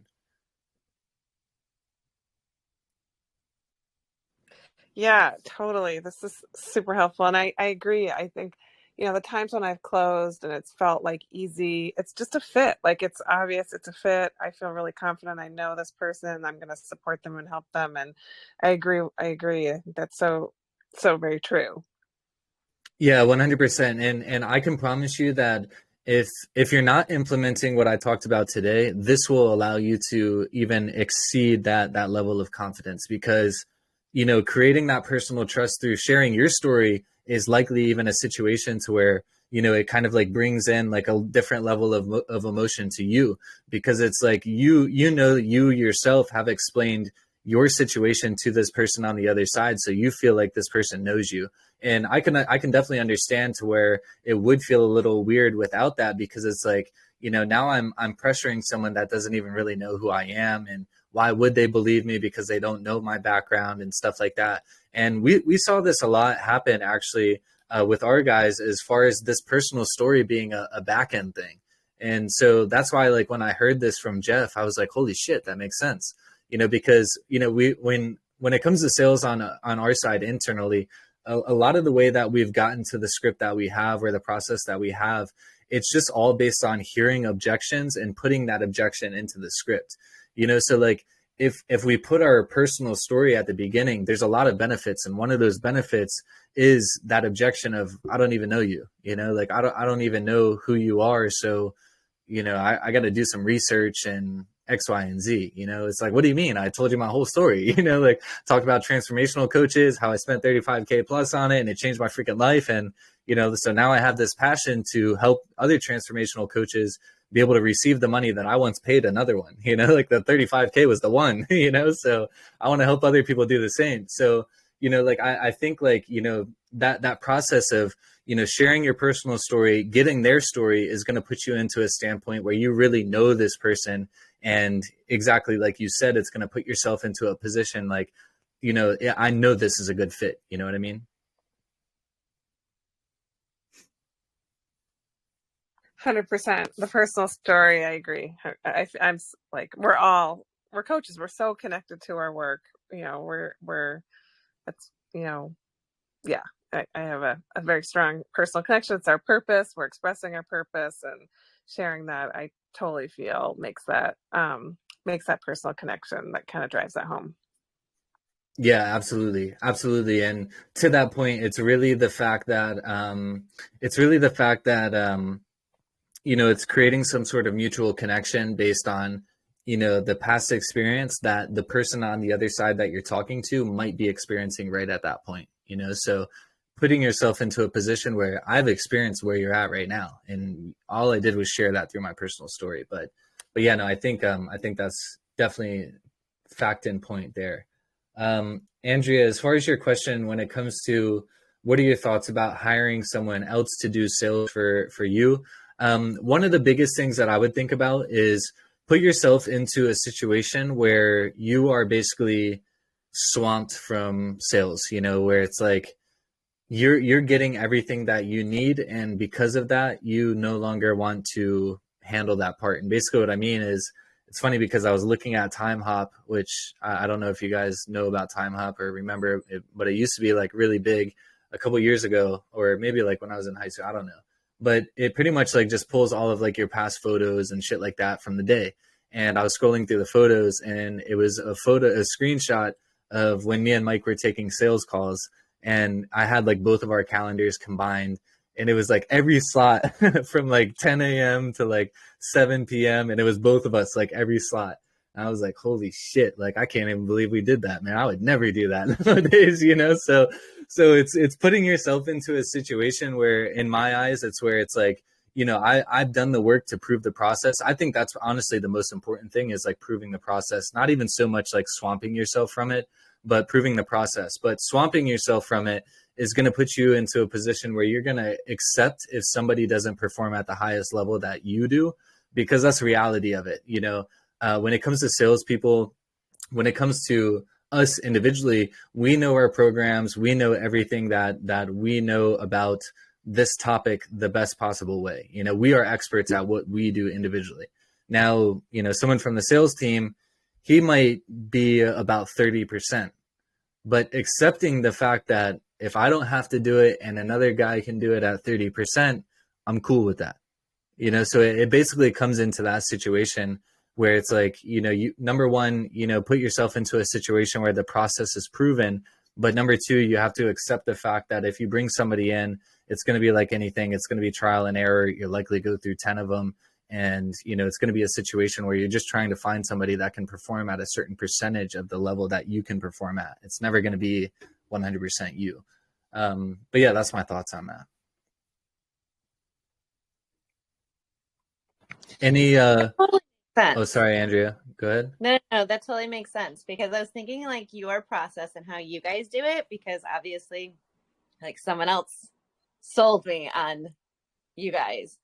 Yeah, totally. This is super helpful. And I agree. I think, the times when I've closed and it's felt like easy, it's just a fit. Like, it's obvious it's a fit. I feel really confident. I know this person. I'm going to support them and help them. And I agree. I think that's so, so very true. Yeah, 100%. And I can promise you that if you're not implementing what I talked about today, this will allow you to even exceed that level of confidence, because, creating that personal trust through sharing your story is likely even a situation to where, it kind of like brings in like a different level of emotion to you, because it's like, you yourself have explained your situation to this person on the other side. So you feel like this person knows you. And I can definitely understand to where it would feel a little weird without that, because it's like, now I'm pressuring someone that doesn't even really know who I am, and why would they believe me because they don't know my background and stuff like that. And we saw this a lot happen actually with our guys, as far as this personal story being a back end thing. And so that's why, like, when I heard this from Jeff, I was like, holy shit, that makes sense. Because, when it comes to sales on our side internally, a lot of the way that we've gotten to the script that we have, or the process that we have, it's just all based on hearing objections and putting that objection into the script. So like, if we put our personal story at the beginning, there's a lot of benefits. And one of those benefits is that objection of, I don't even know you, like, I don't even know who you are. So, I got to do some research and X, Y, and Z. It's like, what do you mean? I told you my whole story, like, talked about transformational coaches, how I spent 35K plus on it, and it changed my freaking life. And, so now I have this passion to help other transformational coaches be able to receive the money that I once paid another one, like the 35K was the one, so I want to help other people do the same. So, like, I think, like, that process of, sharing your personal story, getting their story, is going to put you into a standpoint where you really know this person. And exactly like you said, it's going to put yourself into a position like, I know this is a good fit. You know what I mean? 100%. The personal story, I agree. I'm like, we're coaches. We're so connected to our work. That's, yeah, I have a very strong personal connection. It's our purpose. We're expressing our purpose, and sharing that, I totally feel makes that personal connection that kind of drives that home. Yeah, absolutely. Absolutely. And to that point, it's really the fact that, it's creating some sort of mutual connection based on, the past experience that the person on the other side that you're talking to might be experiencing right at that point, so putting yourself into a position where I've experienced where you're at right now. And all I did was share that through my personal story. But yeah, no, I think that's definitely fact and point there. Andrea, as far as your question, when it comes to what are your thoughts about hiring someone else to do sales for you? One of the biggest things that I would think about is put yourself into a situation where you are basically swamped from sales, where it's like you're getting everything that you need. And because of that, you no longer want to handle that part. And basically what I mean is, it's funny because I was looking at Time Hop, which I don't know if you guys know about Time Hop or remember it, but it used to be like really big a couple years ago, or maybe like when I was in high school, I don't know. But it pretty much like just pulls all of like your past photos and shit like that from the day. And I was scrolling through the photos, and it was a screenshot of when me and Mike were taking sales calls, and I had like both of our calendars combined, and it was like every slot from like 10 a.m. to like 7 p.m. and it was both of us, like every slot. And I was like, holy shit, like I can't even believe we did that, man. I would never do that nowadays, so it's putting yourself into a situation where, in my eyes, it's where it's like, I've done the work to prove the process. I think that's honestly the most important thing, is like proving the process, not even so much like swamping yourself from it, but proving the process. But swamping yourself from it is going to put you into a position where you're going to accept if somebody doesn't perform at the highest level that you do, because that's the reality of it. When it comes to salespeople, when it comes to us individually, we know our programs, we know everything that we know about this topic the best possible way. We are experts at what we do individually. Now, someone from the sales team, he might be about 30%, but accepting the fact that if I don't have to do it and another guy can do it at 30%, I'm cool with that. So it basically comes into that situation where it's like, you number one, put yourself into a situation where the process is proven. But number two, you have to accept the fact that if you bring somebody in, it's going to be like anything. It's going to be trial and error. You'll likely go through 10 of them. And, it's going to be a situation where you're just trying to find somebody that can perform at a certain percentage of the level that you can perform at. It's never going to be 100% you. But yeah, that's my thoughts on that. Any, totally makes sense. Oh, sorry, Andrea, go ahead. No, that totally makes sense, because I was thinking like your process and how you guys do it, because obviously like someone else sold me on you guys.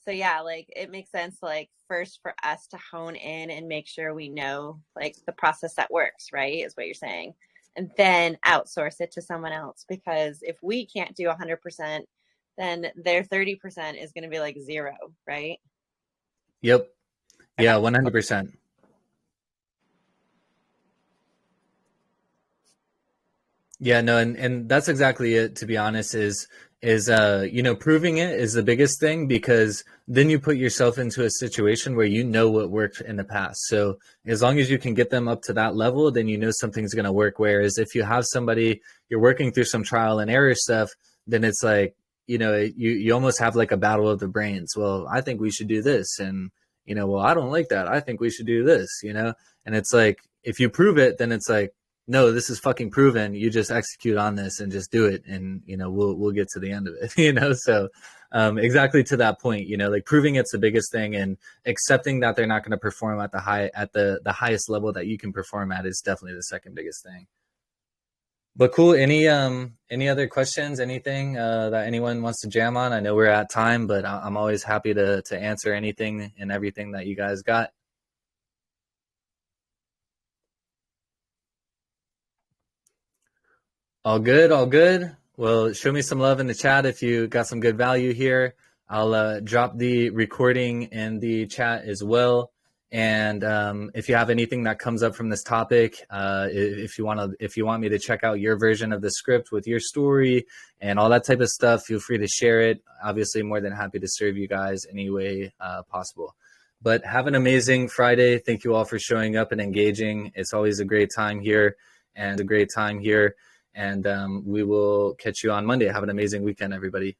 So yeah, like it makes sense, like first for us to hone in and make sure we know like the process that works, right? Is what you're saying. And then outsource it to someone else, because if we can't do 100%, then their 30% is going to be like zero, right? Yep. Yeah, 100%. Yeah, no, and that's exactly it, to be honest, is you know, proving it is the biggest thing, because then you put yourself into a situation where you know what worked in the past. So as long as you can get them up to that level, then you know something's going to work. Whereas if you have somebody, you're working through some trial and error stuff, then it's like, you know, you almost have like a battle of the brains. Well, I think we should do this, and you know, well, I don't like that, I think we should do this, you know. And it's like, if you prove it, then it's like, no, this is fucking proven. You just execute on this and just do it, and you know, we'll get to the end of it. You know, so exactly to that point, you know, like proving it's the biggest thing, and accepting that they're not going to perform at the highest level that you can perform at is definitely the second biggest thing. But cool. Any other questions? Anything that anyone wants to jam on? I know we're at time, but I'm always happy to answer anything and everything that you guys got. All good, all good. Well, show me some love in the chat if you got some good value here. I'll drop the recording in the chat as well. And if you have anything that comes up from this topic, if you want me to check out your version of the script with your story and all that type of stuff, feel free to share it. Obviously, more than happy to serve you guys any way possible. But have an amazing Friday. Thank you all for showing up and engaging. It's always a great time here, and we will catch you on Monday. Have an amazing weekend, everybody.